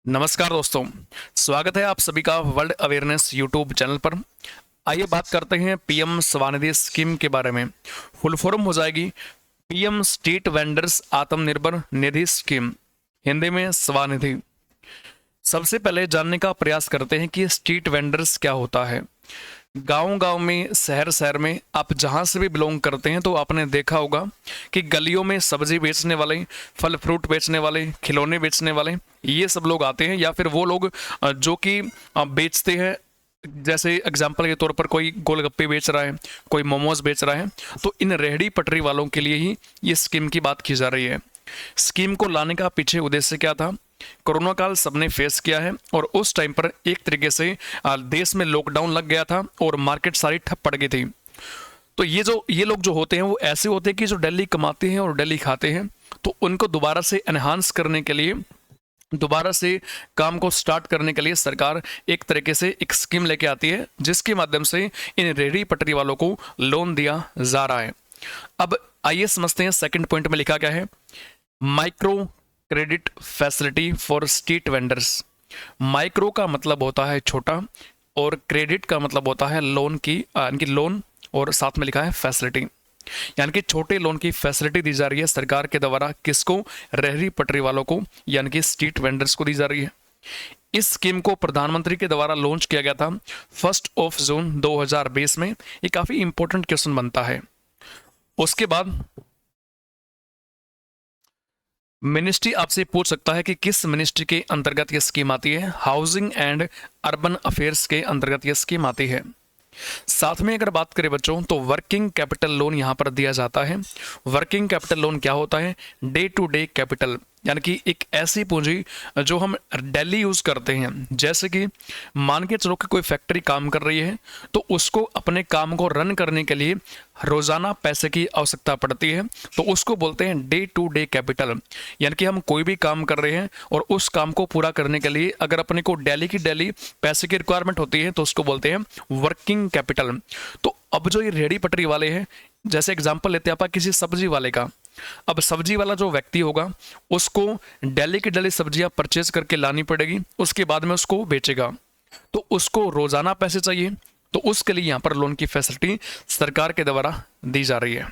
नमस्कार दोस्तों, स्वागत है आप सभी का वर्ल्ड अवेयरनेस यूट्यूब चैनल पर। आइए बात करते हैं पीएम स्वनिधि स्कीम के बारे में। फुल फॉर्म हो जाएगी PM street vendors Atmanirbhar Nidhi scheme, Hindi में स्वनिधि। सबसे पहले जानने का प्रयास करते हैं कि स्ट्रीट वेंडर्स क्या होता है। गांव-गांव में, शहर-शहर में आप जहां से भी बिलोंग करते हैं तो आपने देखा होगा कि गलियों में सब्जी बेचने वाले, फल फ्रूट बेचने वाले, खिलौने बेचने वाले, ये सब लोग आते हैं। या फिर वो लोग जो कि बेचते हैं, जैसे एग्जाम्पल के तौर पर कोई गोलगप्पे बेच रहा है, कोई मोमोज बेच रहा है, तो इन रेहड़ी पटरी वालों के लिए ही ये स्कीम की बात की जा रही है। स्कीम को लाने का पीछे उद्देश्य क्या था? कोरोना काल सबने फेस किया है और उस टाइम पर एक तरीके से देश में लॉकडाउन लग गया था और मार्केट सारी ठप पड़ गई थी। तो ये लोग जो होते हैं वो ऐसे होते हैं कि जो डेली कमाते हैं और डेली खाते हैं, तो उनको दोबारा से एनहांस करने के लिए, दोबारा से काम को स्टार्ट करने के लिए सरकार एक तरीके से एक स्कीम लेके आती है, जिसके माध्यम से इन रेहड़ी पटरी वालों को लोन दिया जा रहा है। अब आइए समझते हैं सेकंड पॉइंट में लिखा क्या है। Micro credit facility for street vendors. Micro का मतलब होता है छोटा और क्रेडिट का मतलब होता है लोन की, यानी कि लोन, और साथ में लिखा है फैसिलिटी, यानी कि छोटे लोन की फैसिलिटी दी जा रही है सरकार के द्वारा। किसको? रेहड़ी पटरी वालों को, यानी कि स्ट्रीट वेंडर्स को दी जा रही है। इस स्कीम को प्रधानमंत्री के द्वारा लॉन्च किया गया था 1 जून 2020 में। ये काफी इंपॉर्टेंट क्वेश्चन बनता है। उसके बाद मिनिस्ट्री आपसे पूछ सकता है कि किस मिनिस्ट्री के अंतर्गत ये स्कीम आती है। हाउसिंग एंड अर्बन अफेयर्स के अंतर्गत ये स्कीम आती है। साथ में अगर बात करें बच्चों, तो वर्किंग कैपिटल लोन यहाँ पर दिया जाता है। वर्किंग कैपिटल लोन क्या होता है? डे टू डे कैपिटल, यानी कि एक ऐसी पूंजी जो हम डेली यूज करते हैं। जैसे कि मान के चलो कि कोई फैक्ट्री काम कर रही है, तो उसको अपने काम को रन करने के लिए रोजाना पैसे की आवश्यकता पड़ती है, तो उसको बोलते हैं डे टू डे कैपिटल। यानी कि हम कोई भी काम कर रहे हैं और उस काम को पूरा करने के लिए अगर अपने को डेली की डेली पैसे की रिक्वायरमेंट होती है, तो उसको बोलते हैं वर्किंग कैपिटल। तो अब जो ये रेहड़ी पटरी वाले हैं, जैसे एग्जांपल लेते हैं आप किसी सब्जी वाले का। अब सब्जी वाला जो व्यक्ति होगा, उसको डेली की डेली सब्जियां परचेज करके लानी पड़ेगी, उसके बाद में उसको बेचेगा, तो उसको रोजाना पैसे चाहिए। तो उसके लिए यहाँ पर लोन की फैसिलिटी सरकार के द्वारा दी जा रही है।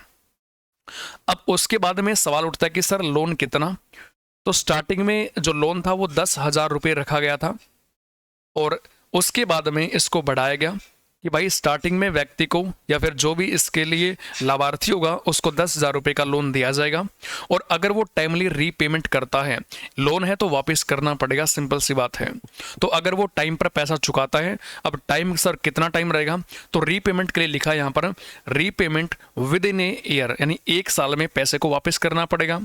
अब उसके बाद में सवाल उठता है कि सर लोन कितना? तो स्टार्टिंग में जो लोन था वो 10,000 रुपये रखा गया था, और उसके बाद में इसको बढ़ाया गया कि भाई स्टार्टिंग में व्यक्ति को या फिर जो भी इसके लिए लाभार्थी होगा उसको 10,000 रुपये का लोन दिया जाएगा। और अगर वो टाइमली रीपेमेंट करता है, लोन है तो वापस करना पड़ेगा, सिंपल सी बात है। तो अगर वो टाइम पर पैसा चुकाता है, अब टाइम सर कितना टाइम रहेगा, तो रीपेमेंट के लिए लिखा है यहाँ पर repayment with in a year, यानी 1 साल में पैसे को वापस करना पड़ेगा।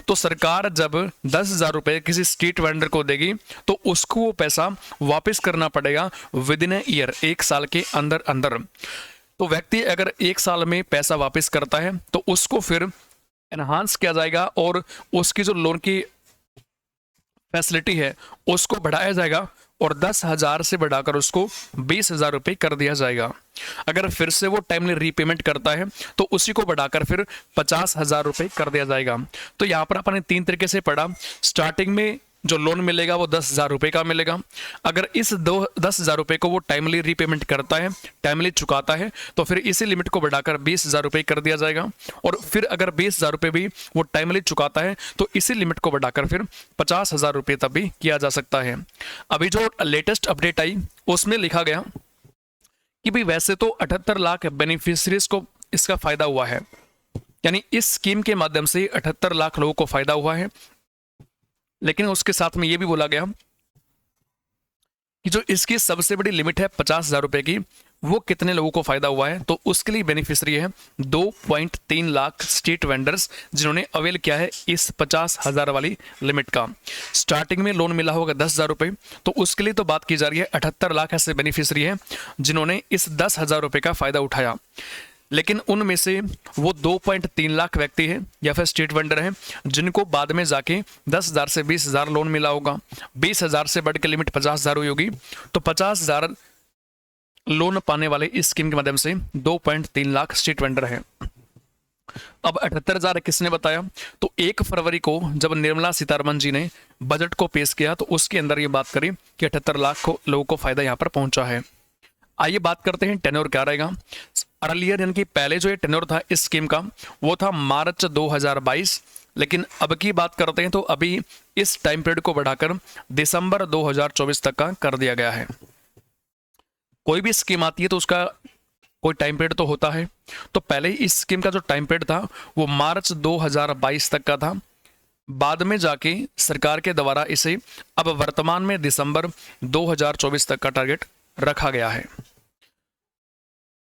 तो सरकार जब 10,000 रुपये किसी स्ट्रीट वेंडर को देगी, तो उसको वो पैसा वापस करना पड़ेगा विद इन ए ईयर, 1 साल के अंदर अंदर। तो व्यक्ति अगर 1 साल में पैसा वापस करता है, तो उसको फिर एनहांस किया जाएगा और उसकी जो लोन की फैसिलिटी है उसको बढ़ाया जाएगा, और 10,000 से बढ़ाकर उसको 20,000 रुपये कर दिया जाएगा। अगर फिर से वो टाइमली रीपेमेंट करता है, तो उसी को बढ़ाकर फिर 50,000 रुपये कर दिया जाएगा। तो यहाँ पर अपने 3 तरीके से पढ़ा। स्टार्टिंग में जो लोन मिलेगा वो 10,000 रुपये का मिलेगा। अगर इस 10,000 रुपये को वो टाइमली रीपेमेंट करता है, टाइमली चुकाता है, तो फिर इसी लिमिट को बढ़ाकर 20,000 रुपये कर दिया जाएगा। और फिर अगर 20,000 रुपये भी वो टाइमली चुकाता है, तो इसी लिमिट को बढ़ाकर फिर 50,000 रुपये तक भी किया जा सकता है। अभी जो लेटेस्ट अपडेट आई उसमें लिखा गया कि भाई वैसे तो 78 लाख बेनिफिशियरीज को इसका फायदा हुआ है, यानी इस स्कीम के माध्यम से 78 लाख लोगों को फायदा हुआ है। लेकिन उसके साथ में ये भी बोला गया कि जो इसकी सबसे बड़ी लिमिट है 50,000 रुपए की, वो कितने लोगों को फायदा हुआ है, तो उसके लिए बेनिफिशियरी है 2.3 लाख स्ट्रीट वेंडर्स, जिन्होंने अवेल किया है इस 50,000 वाली लिमिट का। स्टार्टिंग में लोन मिला होगा 10,000 रुपये, तो उसके लिए तो बात की जा रही है 78 लाख ऐसे बेनिफिशियरी है जिन्होंने इस 10,000 रुपये का फायदा उठाया। लेकिन उनमें से वो 2.3 लाख व्यक्ति हैं या फिर स्ट्रीट वेंडर हैं जिनको बाद में जाके 10,000 से 20,000 लोन मिला होगा। 20,000 से बढ़ के लिमिट 50,000 हुई होगी, तो 50,000 लोन पाने वाले इस स्कीम के माध्यम से 2.3 लाख स्ट्रीट वेंडर हैं। अब 78,000 किसने बताया? तो 1 फरवरी को जब निर्मला सीतारमन जी ने बजट को पेश किया तो उसके अंदर ये बात करी कि 78 लाख को लोगों को फायदा यहाँ पर पहुंचा है। आइए बात करते हैं टेन्योर क्या रहेगा। अर्लियर यानी कि पहले जो ये टेन्योर था इस स्कीम का वो था मार्च 2022, लेकिन अब की बात करते हैं तो अभी इस टाइम पीरियड को बढ़ाकर दिसंबर 2024 तक का कर दिया गया है। कोई भी स्कीम आती है तो उसका कोई टाइम पीरियड तो होता है, तो पहले इस स्कीम का जो टाइम पीरियड था वो मार्च 2022 तक का था। बाद में जाके सरकार के द्वारा इसे अब वर्तमान में दिसंबर 2024 तक का टारगेट रखा गया है।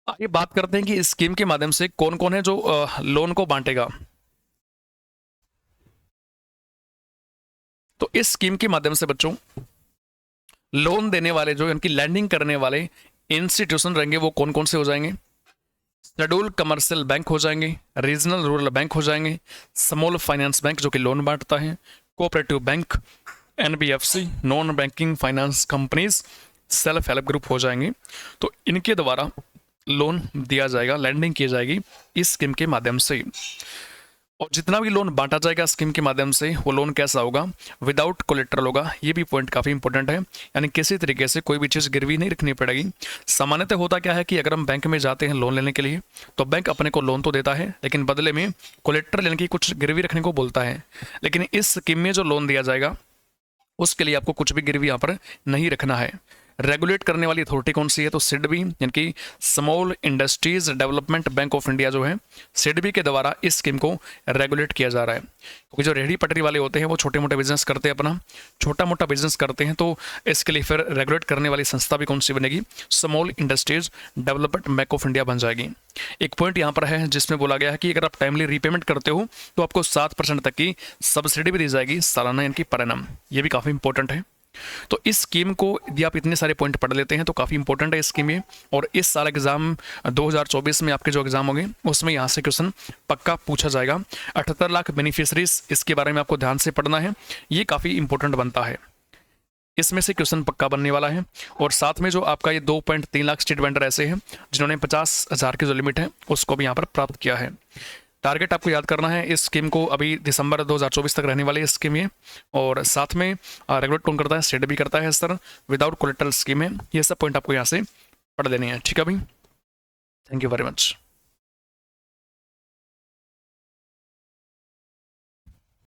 आइए बात करते हैं कि इस स्कीम के माध्यम से कौन कौन है जो लोन को बांटेगा। तो इस स्कीम के माध्यम से बच्चों लोन देने वाले जो इनकी लैंडिंग करने वाले इंस्टीट्यूशन रहेंगे वो कौन कौन से हो जाएंगे? शेड्यूल कमर्शियल बैंक हो जाएंगे, रीजनल रूरल बैंक हो जाएंगे, स्मॉल फाइनेंस बैंक जो कि लोन बांटता है, cooperative bank, NBFC, non banking finance companies, self help group हो जाएंगे। तो इनके द्वारा लोन दिया जाएगा, लैंडिंग की जाएगी इस स्कीम के माध्यम से। और जितना भी लोन बांटा जाएगा स्कीम के माध्यम से वो लोन कैसा होगा? विदाउट कोलेट्रल होगा। ये भी पॉइंट काफ़ी इंपॉर्टेंट है, यानी किसी तरीके से कोई भी चीज़ गिरवी नहीं रखनी पड़ेगी। सामान्यतः होता क्या है कि अगर हम बैंक में जाते हैं लोन लेने के लिए तो बैंक अपने को लोन तो देता है लेकिन बदले में कोलेट्रल यानी कि कुछ गिरवी रखने को बोलता है। लेकिन इस स्कीम में जो लोन दिया जाएगा उसके लिए आपको कुछ भी गिरवी यहाँ पर नहीं रखना है। रेगुलेट करने वाली अथॉरिटी कौन सी है? तो सिडबी यानी कि small industries development bank of India जो है, सिडबी के द्वारा इस स्कीम को रेगुलेट किया जा रहा है। क्योंकि जो रेहड़ी पटरी वाले होते हैं वो छोटे मोटे बिजनेस करते हैं, अपना छोटा मोटा बिजनेस करते हैं, तो इसके लिए फिर रेगुलेट करने वाली संस्था भी कौन सी बनेगी? Small industries development bank of India बन जाएगी। एक पॉइंट यहाँ पर है जिसमें बोला गया है कि अगर आप टाइमली रीपेमेंट करते हो तो आपको 7% तक की सब्सिडी भी दी जाएगी सालाना यानी कि पर एनम। ये भी काफ़ी इंपॉर्टेंट है। तो इस स्कीम को यदि आप इतने सारे पॉइंट पढ़ लेते हैं तो काफ़ी इंपॉर्टेंट है स्कीम ये। और इस साल एग्जाम 2024 में आपके जो एग्जाम होंगे उसमें यहाँ से क्वेश्चन पक्का पूछा जाएगा। 78 लाख बेनिफिशरीज, इसके बारे में आपको ध्यान से पढ़ना है, ये काफ़ी इंपॉर्टेंट बनता है, इसमें से क्वेश्चन पक्का बनने वाला है। और साथ में जो आपका ये 2.3 लाख स्ट्रीट वेंडर ऐसे हैं जिन्होंने 50,000 की जो लिमिट है उसको भी यहाँ पर प्राप्त किया है। टारगेट आपको याद करना है इस स्कीम को, अभी दिसंबर 2024 तक रहने वाली स्कीम ये। और साथ में रेगुलेट कौन करता है? स्टेट भी करता है सर, विदाउट कोलेट्रल स्कीम है। ये सब पॉइंट आपको यहाँ से पढ़ लेने हैं, ठीक है भाई। Thank you very much.